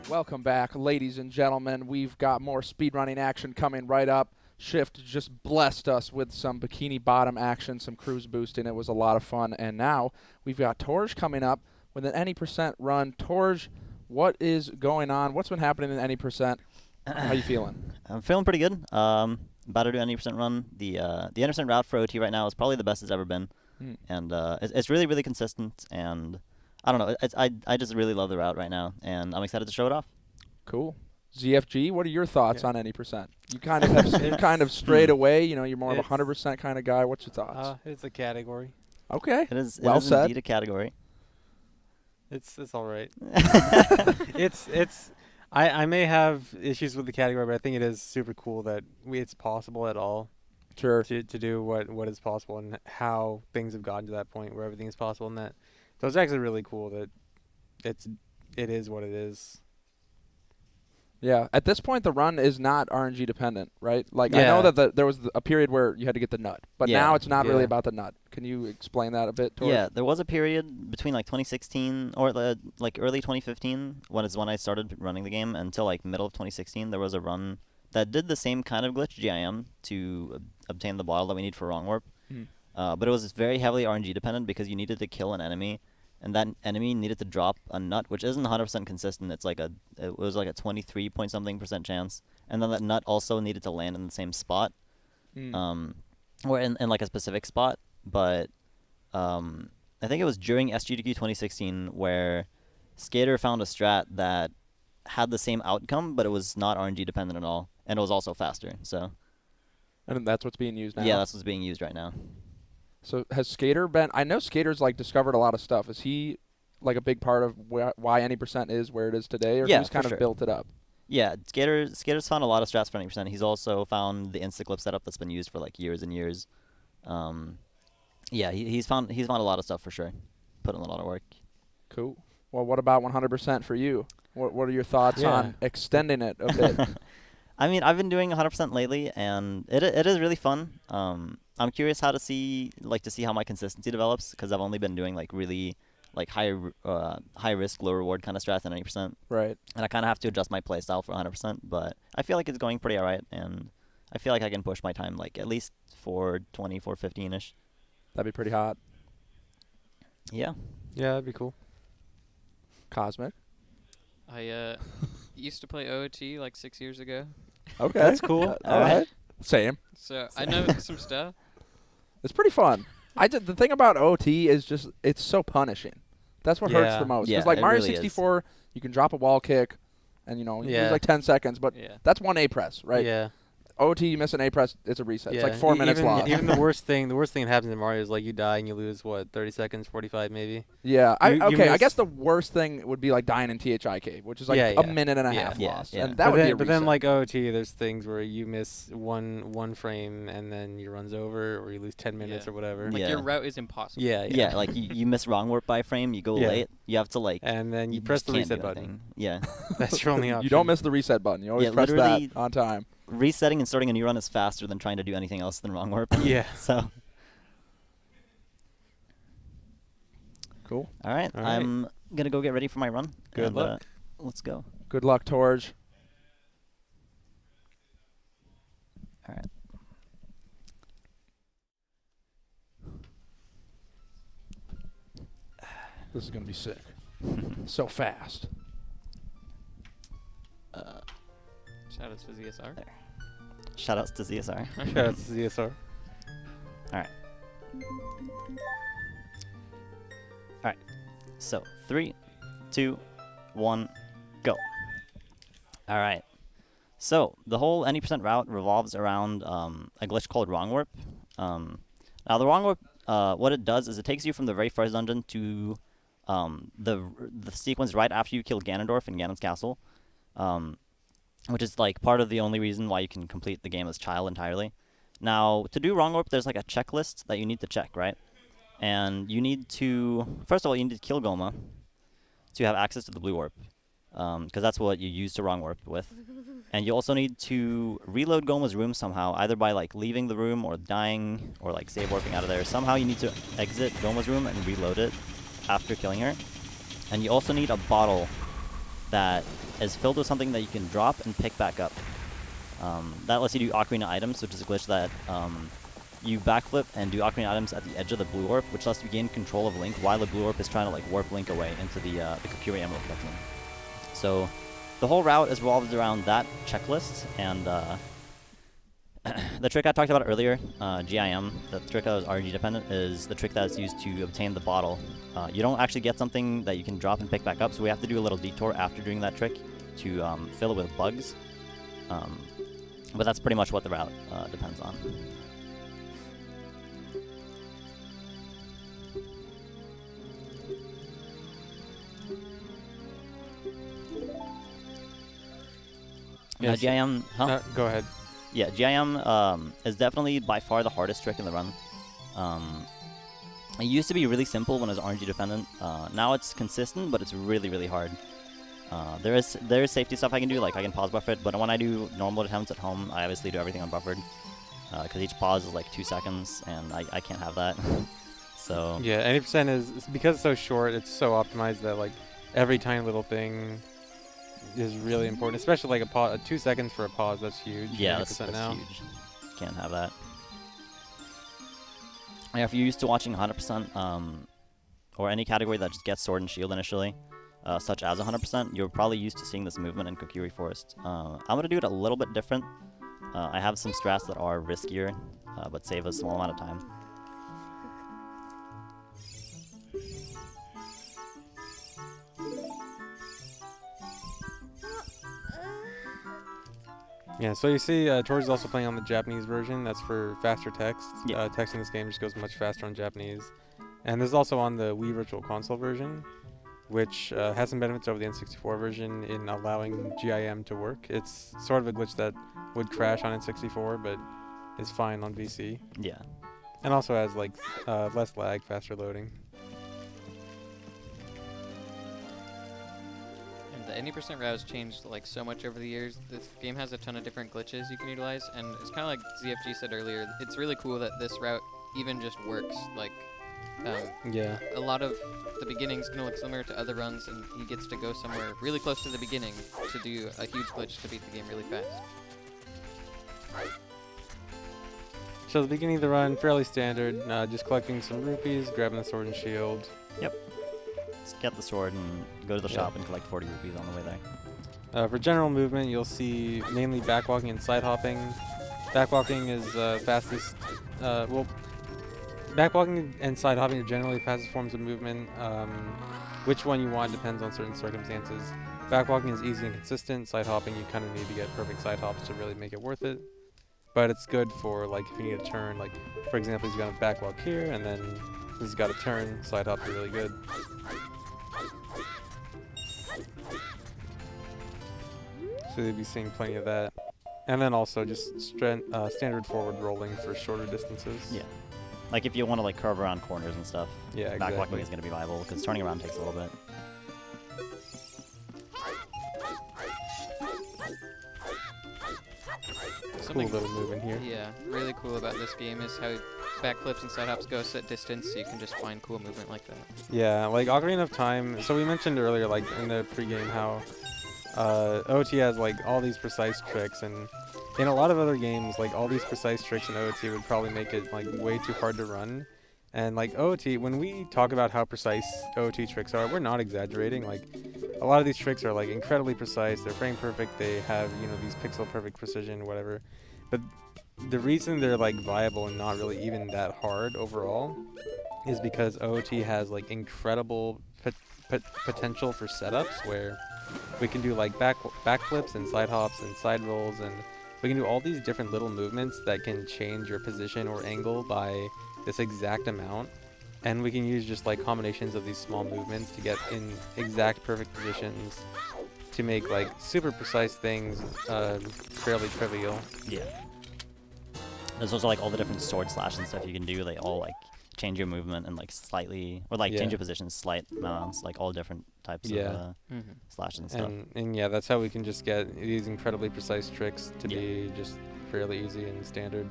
Welcome back, ladies and gentlemen. We've got more speedrunning action coming right up. Shift just blessed us with some bikini bottom action, some cruise boosting. It was a lot of fun. And now we've got Torje coming up with an any percent run. Torje, what is going on? What's been happening in any percent? How you feeling? I'm feeling pretty good. About to do an 80% run. The 80% route for OT right now is probably the best it's ever been, and it's really really consistent. And I don't know, I just really love the route right now, and I'm excited to show it off. Cool. ZFG, what are your thoughts on any percent? You kind of have you kind of strayed away. You know, you're more of a 100% kind of guy. What's your thoughts? It's a category. Okay. It is. Well it is said. indeed a category. It's all right. I may have issues with the category, but I think it is super cool that it's possible at all. Sure. To do what is possible and how things have gotten to that point where everything is possible and that. So it's actually really cool that it is what it is. Yeah. At this point, the run is not RNG dependent, right? Like I know that there was a period where you had to get the nut, but now it's not really about the nut. Can you explain that a bit, Torje? Yeah, there was a period between like 2016 or like early 2015 when I started running the game until like middle of 2016. There was a run that did the same kind of glitch, GIM, to obtain the bottle that we need for Wrong Warp. But it was very heavily RNG dependent because you needed to kill an enemy, and that enemy needed to drop a nut, which isn't 100% consistent. It was like a 23 point something % chance, and then that nut also needed to land in the same spot, or in like a specific spot. But I think it was during SGDQ 2016 where Skater found a strat that had the same outcome, but it was not RNG dependent at all, and it was also faster. So. And that's what's being used now? Yeah, that's what's being used right now. So has Skater been... I know Skater's like discovered a lot of stuff. Is he like a big part of why any percent is where it is today, or he's kind of built it up? Yeah, Skater's found a lot of strats for 90%. He's also found the Instaclip setup that's been used for like years and years. Yeah, he's found a lot of stuff for sure. Put in a lot of work. Cool. Well, what about 100% for you? What are your thoughts on extending it a bit? I mean, I've been doing 100% lately, and it is really fun. I'm curious to see how my consistency develops, because I've only been doing like really like high risk, low reward kind of strats at 90%. Right. And I kind of have to adjust my playstyle for 100%, but I feel like it's going pretty alright, and I feel like I can push my time like at least 420, 415-ish. That'd be pretty hot. Yeah. Yeah, that'd be cool. Cosmic. I used to play OOT like 6 years ago. Okay. That's cool. All right. Same. So I know some stuff. It's pretty fun. The thing about OT is just it's so punishing. That's what hurts the most. Yeah, Because like Mario really 64, you can drop a wall kick, and you lose like 10 seconds, but that's one A press, right? Yeah. OT, you miss an A press, it's a reset. Yeah. It's like 4 minutes lost. Even the worst thing that happens in Mario is like you die and you lose 30 seconds, 45 maybe. Yeah. I guess the worst thing would be like dying in THIK, which is like a minute and a half lost. Yeah. And that would be a reset. But then like OT, there's things where you miss one frame and then your run's over, or you lose 10 minutes or whatever. Like your route is impossible. Yeah, like you miss Wrong Warp by a frame, you go late, you have to like... And then you press the reset button. Yeah. That's your only option. You don't miss the reset button. You always press that on time. Resetting and starting a new run is faster than trying to do anything else than Wrong Warp. Yeah. So. Cool. All right. I'm going to go get ready for my run. Good luck. Let's go. Good luck, Torje. All right. This is going to be sick. So fast. Shoutouts to ZSR. There. Shoutouts to ZSR. Shoutouts to ZSR. All right. All right. So 3, 2, 1, go. All right. So the whole any percent route revolves around a glitch called Wrong Warp. Now the Wrong Warp, what it does is it takes you from the very first dungeon to the sequence right after you kill Ganondorf in Ganon's castle. Which is like part of the only reason why you can complete the game as child entirely. Now, to do Wrong Warp, there's like a checklist that you need to check, right? And you need to, first of all, you need to kill Goma to have access to the blue warp, because that's what you use to Wrong Warp with. And you also need to reload Goma's room somehow, either by like leaving the room or dying or like save warping out of there. Somehow you need to exit Goma's room and reload it after killing her. And you also need a bottle that is filled with something that you can drop and pick back up. That lets you do Ocarina items, which is a glitch that you backflip and do Ocarina items at the edge of the blue orb, which lets you gain control of Link while the blue orb is trying to like warp Link away into the Kokiri Emerald collection. So the whole route is revolved around that checklist, and the trick I talked about earlier, GIM, the trick that was RNG dependent, is the trick that's used to obtain the bottle. You don't actually get something that you can drop and pick back up, so we have to do a little detour after doing that trick to fill it with bugs. But that's pretty much what the route depends on. Yes. GIM, huh? Go ahead. Yeah, GIM is definitely by far the hardest trick in the run. It used to be really simple when it was RNG dependent. Now it's consistent, but it's really, really hard. There is safety stuff I can do, like I can pause buffer it, but when I do normal attempts at home, I obviously do everything unbuffered. Because each pause is like 2 seconds, and I can't have that. So Yeah, 80% is because it's so short. It's so optimized that like every tiny little thing is really important. Especially like a pause, 2 seconds for a pause. That's huge. yeah, that's now. huge. Can't have that. Yeah, if you're used to watching 100%, or any category that just gets Sword and Shield initially, such as 100%, you're probably used to seeing this movement in Kokiri Forest. I'm going to do it a little bit different. I have some strats that are riskier, but save a small amount of time. Yeah, so you see, Torje's also playing on the Japanese version. That's for faster text. Yeah. Text in this game just goes much faster on Japanese. And this is also on the Wii Virtual Console version, which has some benefits over the N64 version in allowing GIM to work. It's sort of a glitch that would crash on N64, but is fine on VC. Yeah. And also has like less lag, faster loading. And the 80% route has changed like so much over the years. This game has a ton of different glitches you can utilize, and it's kind of like ZFG said earlier. It's really cool that this route even just works. Like, Yeah. a lot of the beginning's gonna look similar to other runs, and he gets to go somewhere really close to the beginning to do a huge glitch to beat the game really fast. So the beginning of the run, fairly standard. Just collecting some rupees, grabbing the sword and shield. Just get the sword and go to the shop and collect 40 rupees on the way there. For general movement, you'll see mainly backwalking and side hopping. Backwalking is fastest. Backwalking and side hopping are generally fastest forms of movement. Which one you want depends on certain circumstances. Backwalking is easy and consistent. Side hopping, you kind of need to get perfect side hops to really make it worth it. But it's good for like if you need a turn. Like for example, he's gonna backwalk here, and then he's got a turn. Side hops are really good. So you'll be seeing plenty of that. And then also just standard forward rolling for shorter distances. Yeah. Like if you want to like curve around corners and stuff, Yeah, backwalking exactly. is going to be viable because turning around takes a little bit. Cool Something little movement here. Yeah, really cool about this game is how backflips and side hops go set distance, so you can just find cool movement like that. Yeah, like Ocarina of Time. So we mentioned earlier, like in the pregame, how OT has like all these precise tricks, and in a lot of other games, like all these precise tricks in OT would probably make it like way too hard to run. And like OT, when we talk about how precise OT tricks are, we're not exaggerating. Like a lot of these tricks are like incredibly precise. They're frame perfect. They have, you know, these pixel perfect precision, whatever. But the reason they're like viable and not really even that hard overall is because OT has like incredible potential for setups where we can do like backflips and side hops and side rolls, and we can do all these different little movements that can change your position or angle by this exact amount. And we can use just like combinations of these small movements to get in exact perfect positions to make like super precise things fairly trivial. Yeah. There's also like all the different sword slash and stuff you can do. They all like change your movement and like slightly, or like change your position slight amounts, like all different types of slash and stuff. And yeah, that's how we can just get these incredibly precise tricks to be just fairly easy and standard.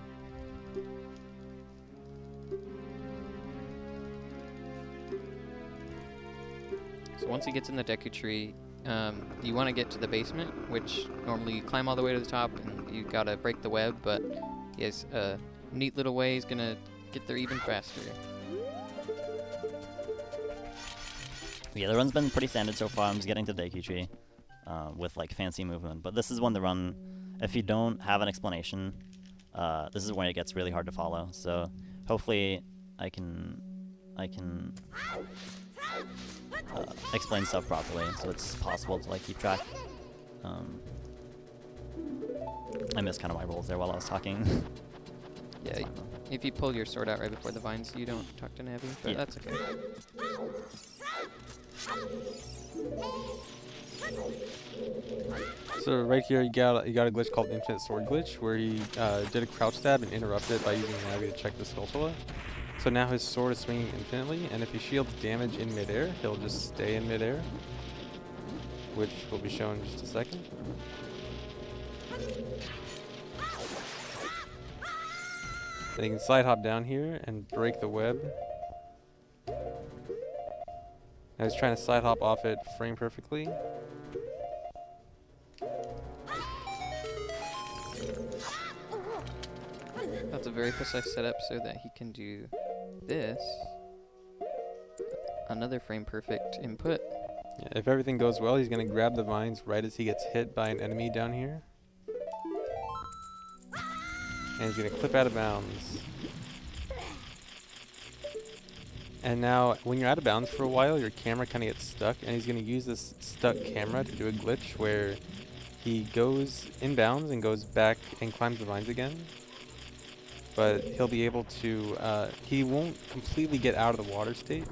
So once he gets in the Deku Tree, you want to get to the basement, which normally you climb all the way to the top and you gotta break the web, but he has a neat little way he's gonna get there even faster. Yeah, the run's been pretty standard so far. I'm just getting to Deku Tree with like fancy movement, but this is when the run, if you don't have an explanation, this is when it gets really hard to follow. So hopefully I can explain stuff properly, so it's possible to like keep track. I missed kind of my rolls there while I was talking. Yeah, That's fine, though. if you pull your sword out right before the vines, you don't talk to Navi, but Yeah. that's okay. So right here you got a glitch called Infinite Sword Glitch, where he did a crouch stab and interrupted it by using Navi to check the Skulltula. So now his sword is swinging infinitely, and if he shields damage in midair, he'll just stay in midair, which will be shown in just a second. Then you can side hop down here and break the web. Now he's trying to side hop off it frame perfectly. That's a very precise setup so that he can do this. Another frame perfect input. Yeah, if everything goes well, he's going to grab the vines right as he gets hit by an enemy down here. And he's going to clip out of bounds. And now, when you're out of bounds for a while, your camera kind of gets stuck, and he's going to use this stuck camera to do a glitch where he goes in bounds and goes back and climbs the vines again. But he'll be able to, he won't completely get out of the water state.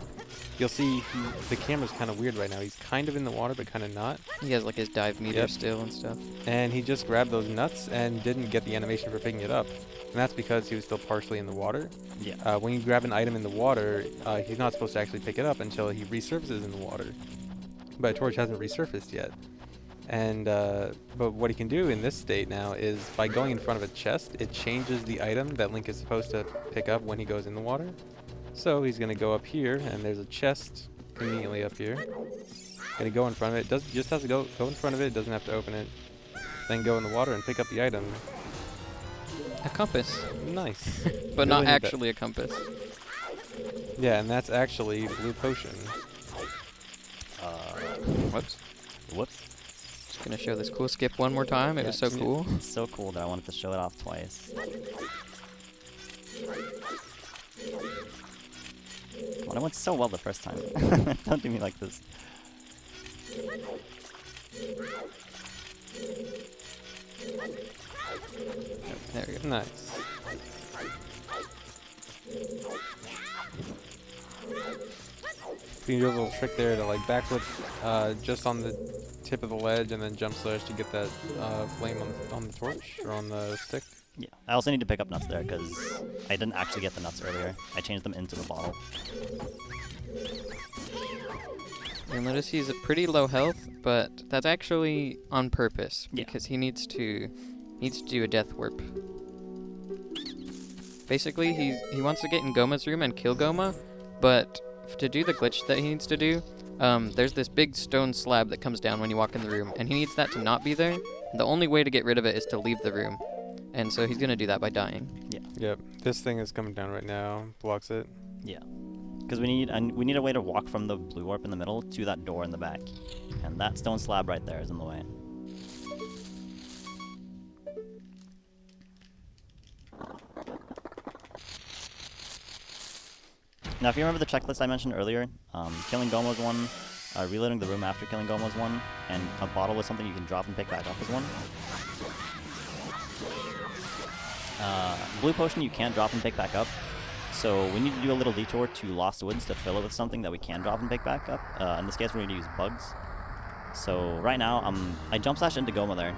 You'll see the camera's kind of weird right now. He's kind of in the water, but kind of not. He has like his dive meter Yep. still and stuff. And he just grabbed those nuts and didn't get the animation for picking it up. And that's because he was still partially in the water. Yeah. When you grab an item in the water, he's not supposed to actually pick it up until he resurfaces in the water. But Torje hasn't resurfaced yet. And but what he can do in this state now is by going in front of a chest, it changes the item that Link is supposed to pick up when he goes in the water. So he's going to go up here, and there's a chest conveniently up here. Going to go in front of it. Just has to go in front of it. Doesn't have to open it. Then go in the water and pick up the item. A compass, Nice. but not Really need that. actually a compass. Yeah, and that's actually blue potion. Whoops. Whoops. Just gonna show this cool skip one more time. It was so Yeah. cool. It's so cool that I wanted to show it off twice. Well, it went so well the first time. Don't do me like this. There we go. Nice. You can do a little trick there to like backflip just on the tip of the ledge and then jump slash to get that flame on the torch or on the stick. Yeah. I also need to pick up nuts there because I didn't actually get the nuts earlier. I changed them into the bottle. You'll notice he's a pretty low health, but that's actually on purpose Yeah. because he needs to do a death warp. Basically, he wants to get in Goma's room and kill Goma, but to do the glitch that he needs to do, there's this big stone slab that comes down when you walk in the room, and he needs that to not be there. The only way to get rid of it is to leave the room, and so he's gonna do that by dying. Yep. This thing is coming down right now. Blocks it. Yeah. Because we need a way to walk from the blue warp in the middle to that door in the back. And that stone slab right there is in the way. Now, if you remember the checklist I mentioned earlier, killing Goma was one, reloading the room after killing Goma was one, and a bottle was something you can drop and pick back up as one. Blue potion you can't drop and pick back up, so we need to do a little detour to Lost Woods to fill it with something that we can drop and pick back up. In this case, we're going to use bugs. So right now, I jump slashed into Goma there,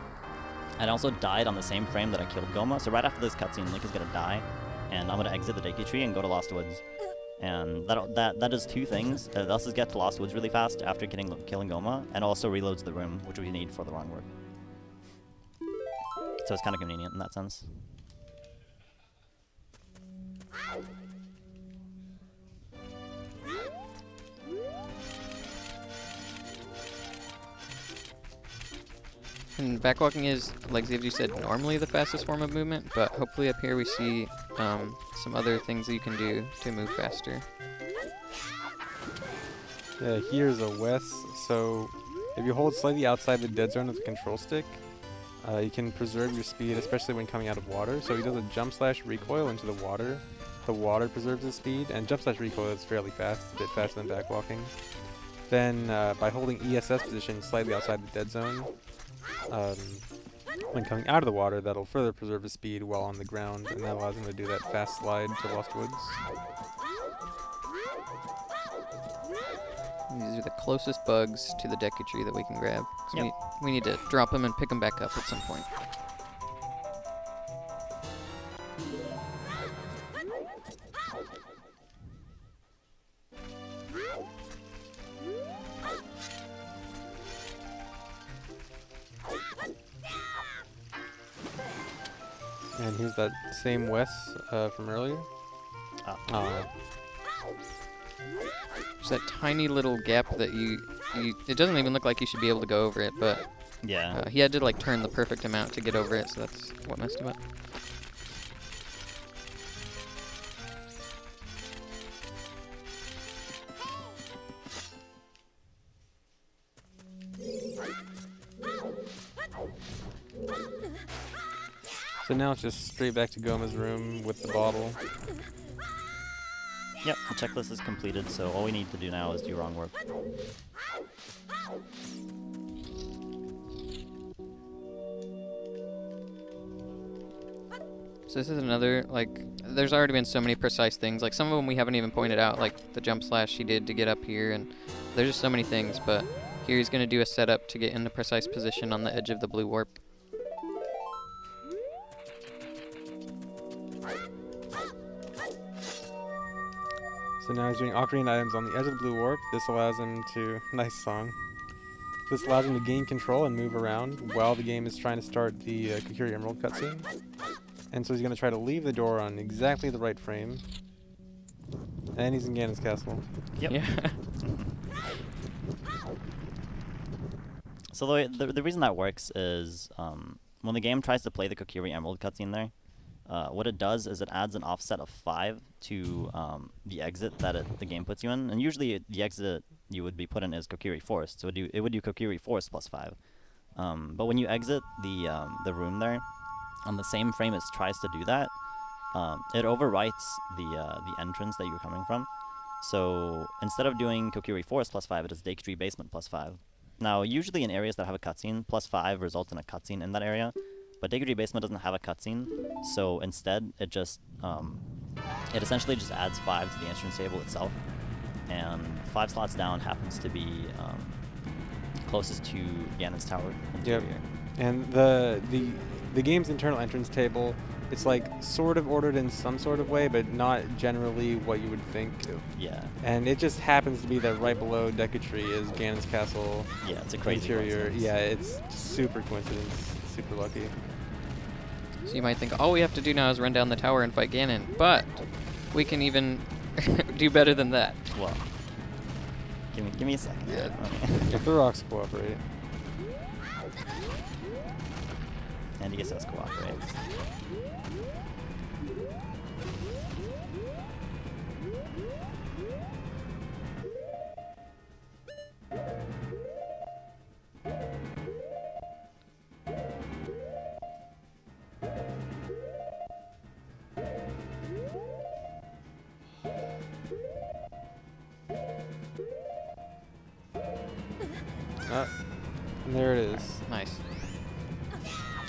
and I also died on the same frame that I killed Goma. So right after this cutscene, Link is going to die, and I'm going to exit the Deku Tree and go to Lost Woods. And that does two things. It lets us get to Lost Woods really fast after killing Goma, and also reloads the room, which we need for the run work. So it's kind of convenient in that sense. And backwalking is, like Xavier said, normally the fastest form of movement, but hopefully up here we see some other things that you can do to move faster. Yeah, here's a Wes. So if you hold slightly outside the dead zone with the control stick, you can preserve your speed, especially when coming out of water. So he does a jump slash recoil into the water. The water preserves his speed, and jump slash recoil is fairly fast, a bit faster than backwalking. Then by holding ESS position slightly outside the dead zone, when coming out of the water, that'll further preserve his speed while on the ground, and that allows him to do that fast slide to Lost Woods. These are the closest bugs to the Deku Tree that we can grab. 'Cause Yep. we need to drop them and pick them back up at some point. And here's that same Wes from earlier. There's that tiny little gap that it doesn't even look like you should be able to go over it, but Yeah. he had to like turn the perfect amount to get over it, so that's what messed him up. So now it's just straight back to Goma's room with the bottle. Yep, the checklist is completed, so all we need to do now is do wrong work. So this is another, like, there's already been so many precise things. Like, some of them we haven't even pointed out, like the jump slash he did to get up here, and there's just so many things, but here he's going to do a setup to get in the precise position on the edge of the blue warp. So now he's doing Ocarina items on the edge of the blue warp. This allows him to... Nice song. This allows him to gain control and move around while the game is trying to start the Kokiri Emerald cutscene. And so he's going to try to leave the door on exactly the right frame. And he's in Ganon's castle. Yep. Yeah. So the reason that works is when the game tries to play the Kokiri Emerald cutscene there, what it does is it adds an offset of 5 to the exit that the game puts you in. And usually the exit you would be put in is Kokiri Forest, so it would do Kokiri Forest plus 5. But when you exit the room there, on the same frame it tries to do that, it overwrites the entrance that you're coming from. So instead of doing Kokiri Forest plus 5, it does Deku Tree Basement plus 5. Now, usually in areas that have a cutscene, plus 5 results in a cutscene in that area, but Deku Tree Basement doesn't have a cutscene, so instead it just it essentially just adds 5 to the entrance table itself, and 5 slots down happens to be closest to Ganon's tower interior. Yep. And the game's internal entrance table, it's like sort of ordered in some sort of way, but not generally what you would think. Yeah. And it just happens to be that right below Deku Tree is Ganon's castle. Yeah, it's a crazy interior. coincidence. Yeah, it's super coincidence. Super lucky. So you might think all we have to do now is run down the tower and fight Ganon, but we can even do better than that. Well, give me a second. Yeah. Okay. If the rocks cooperate. And he says cooperate. And there it is. Nice.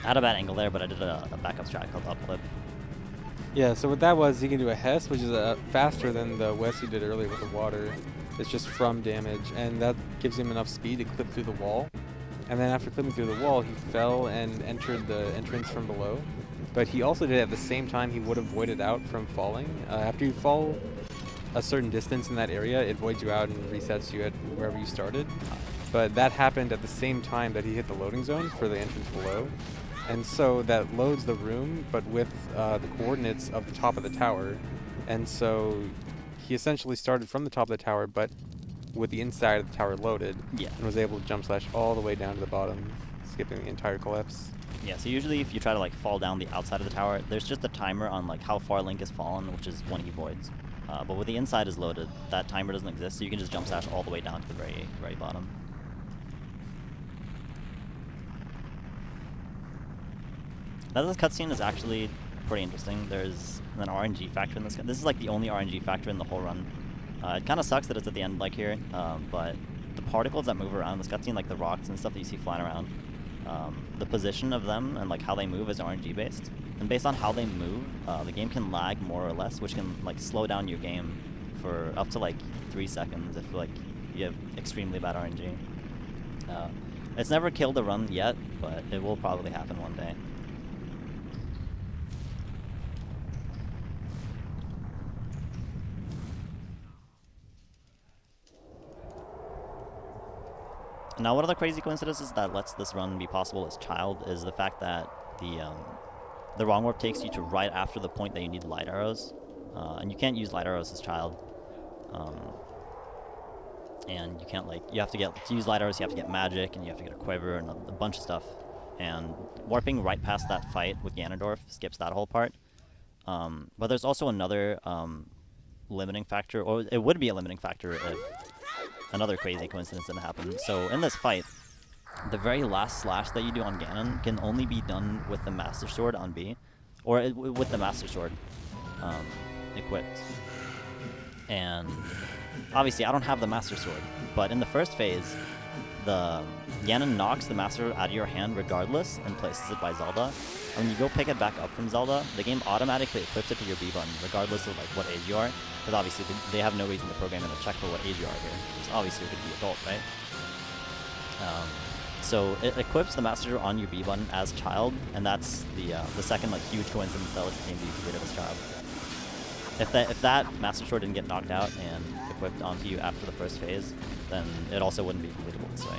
I had a bad angle there, but I did a backup strat called upclip. Yeah, so what that was, he can do a Hess, which is faster than the Wes he did earlier with the water. It's just from damage, and that gives him enough speed to clip through the wall. And then after clipping through the wall, he fell and entered the entrance from below. But he also did it at the same time he would have voided out from falling. After you fall a certain distance in that area, it voids you out and resets you at wherever you started. But that happened at the same time that he hit the loading zone for the entrance below. And so that loads the room, but with the coordinates of the top of the tower. And so he essentially started from the top of the tower, but with the inside of the tower loaded. Yeah. And was able to jump slash all the way down to the bottom. skipping the entire collapse. Yeah, so usually if you try to like fall down the outside of the tower, there's just a timer on like how far Link has fallen, which is when he voids. But when the inside is loaded, that timer doesn't exist, so you can just jump slash all the way down to the very bottom. Now this cutscene is actually pretty interesting. There's an RNG factor in this. This is like the only RNG factor in the whole run. It kind of sucks that it's at the end like here, but the particles that move around in this cutscene, like the rocks and stuff that you see flying around, the position of them and like how they move is RNG based. And based on how they move, the game can lag more or less, which can like slow down your game for up to like 3 seconds if like you have extremely bad RNG. It's never killed a run yet, but it will probably happen one day. Now, one of the crazy coincidences that lets this run be possible as child is the fact that the wrong warp takes you to right after the point that you need light arrows, and you can't use light arrows as child. And you can't to use light arrows, you have to get magic, and you have to get a quiver and a bunch of stuff. And warping right past that fight with Ganondorf skips that whole part. But there's also another limiting factor, or it would be a limiting factor if another crazy coincidence didn't happen. So in this fight, the very last slash that you do on Ganon can only be done with the Master Sword on B, or with the Master Sword equipped. And obviously I don't have the Master Sword, but in the first phase, the Ganon knocks the Master Sword out of your hand regardless and places it by Zelda. And when you go pick it back up from Zelda, the game automatically equips it to your B button regardless of like what age you are. Because obviously they have no reason to program it to check for what age you are here. Because obviously you're going to be adult, right? So it equips the Master Sword on your B button as child, and that's the second like huge coincidence that lets the game be completed as child. If that Master Sword didn't get knocked out and equipped onto you after the first phase, then it also wouldn't be completable this way.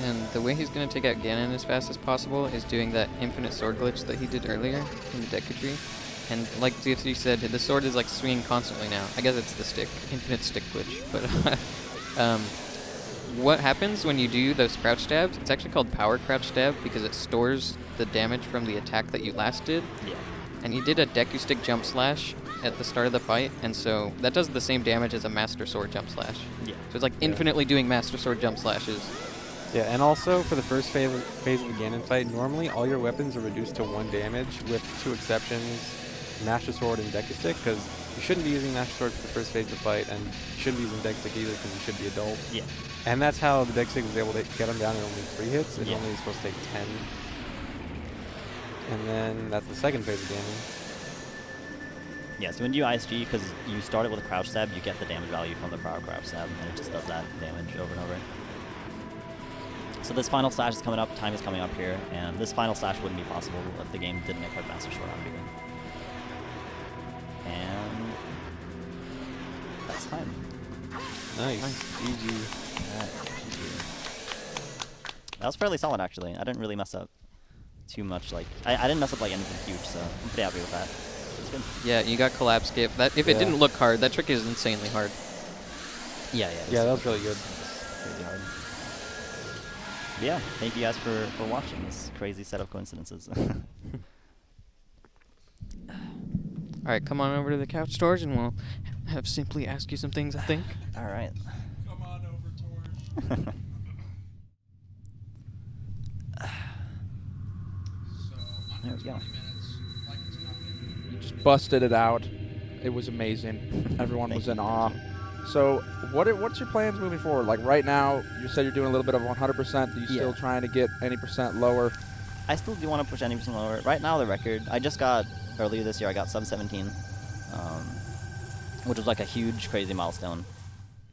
And the way he's going to take out Ganon as fast as possible is doing that infinite sword glitch that he did earlier in the Deku Tree. And like DFC said, the sword is like swinging constantly now. I guess it's the stick, infinite stick glitch. But what happens when you do those crouch stabs, it's actually called power crouch stab because it stores the damage from the attack that you last did. Yeah. And you did a Deku Stick jump slash at the start of the fight, and so that does the same damage as a Master Sword jump slash. Yeah. So it's like infinitely doing Master Sword jump slashes. Yeah, and also for the first phase of the Ganon fight, normally all your weapons are reduced to 1 damage, with 2 exceptions, Master Sword and Deku Stick, because you shouldn't be using Master Sword for the first phase of the fight, and you shouldn't be using Deku Stick either because you should be adult. Yeah. And that's how the Deku Stick was able to get him down in only 3 hits. It Yeah. only was supposed to take 10. And then that's the second phase of Ganon. Yeah, so when you do ISG, because you start it with a crouch stab, you get the damage value from the power crouch stab, and it just does that damage over and over. So this final slash is coming up, time is coming up here, and this final slash wouldn't be possible if the game didn't equip Master Sword on B. And that's time. Nice. GG. Alright, GG. That was fairly solid, actually. I didn't really mess up too much. Like I didn't mess up like anything huge, so I'm pretty happy with that. It's good. Yeah, you got collapse skip. That if it didn't look hard, that trick is insanely hard. Yeah. Yeah, that was really good. Crazy hard. But yeah, thank you guys for watching this crazy set of coincidences. All right, come on over to the couch, Torje, and we'll have Simply ask you some things, I think. All right. Come on over, Torje. There we go. You just busted it out. It was amazing. Everyone Thank was you. in awe. So, what's your plans moving forward? Like right now, you said you're doing a little bit of 100%. Are you still Yeah. trying to get any percent lower? I still do want to push any percent lower. Right now, the record, I just got, earlier this year, I got sub 17, which was like a huge, crazy milestone.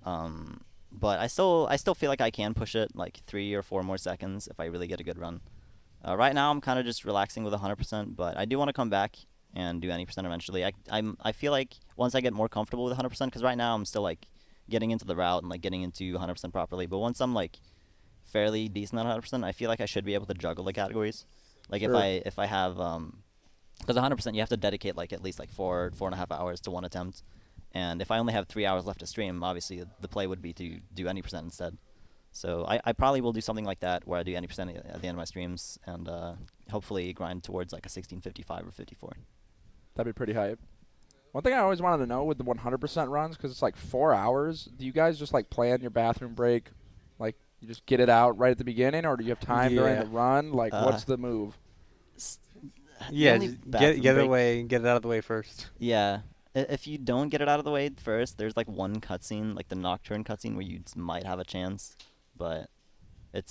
But I still feel like I can push it like 3 or 4 more seconds if I really get a good run. Right now, I'm kind of just relaxing with 100%, but I do want to come back and do any percent eventually. I feel like once I get more comfortable with 100%, because right now I'm still like getting into the route and like getting into 100% properly. But once I'm like fairly decent at 100%, I feel like I should be able to juggle the categories. Like Sure. if I have because 100% you have to dedicate like at least like 4.5 hours to one attempt, And if I only have 3 hours left to stream, obviously the play would be to do any percent instead. So I probably will do something like that where I do any percent at the end of my streams and hopefully grind towards like a 16:55 or 54. That'd be pretty hype. One thing I always wanted to know with the 100% runs, because it's like 4 hours, do you guys just like plan your bathroom break? Like you just get it out right at the beginning, or do you have time during Yeah. the run? Like what's the move? Yeah, only just bathroom get it break- away, get it out of the way first. Yeah. If you don't get it out of the way first, there's like one cutscene, like the Nocturne cutscene, where you might have a chance, but you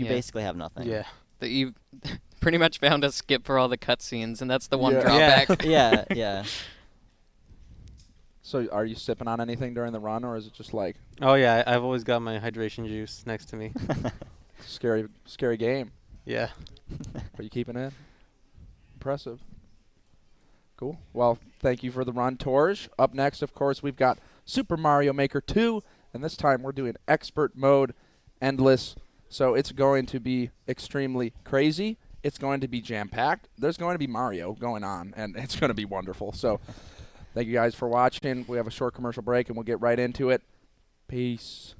Yeah. basically have nothing. Yeah. That you pretty much found a skip for all the cutscenes, and that's the one Yeah. drawback. Yeah, yeah. So are you sipping on anything during the run, or is it just like Oh yeah, I've always got my hydration juice next to me. scary game? Yeah. Are you keeping it? Impressive. Cool. Well, thank you for the run, Torje. Up next, of course, we've got Super Mario Maker 2, and this time we're doing expert mode, endless. So it's going to be extremely crazy. It's going to be jam-packed. There's going to be Mario going on, and it's going to be wonderful. So thank you guys for watching. We have a short commercial break, and we'll get right into it. Peace.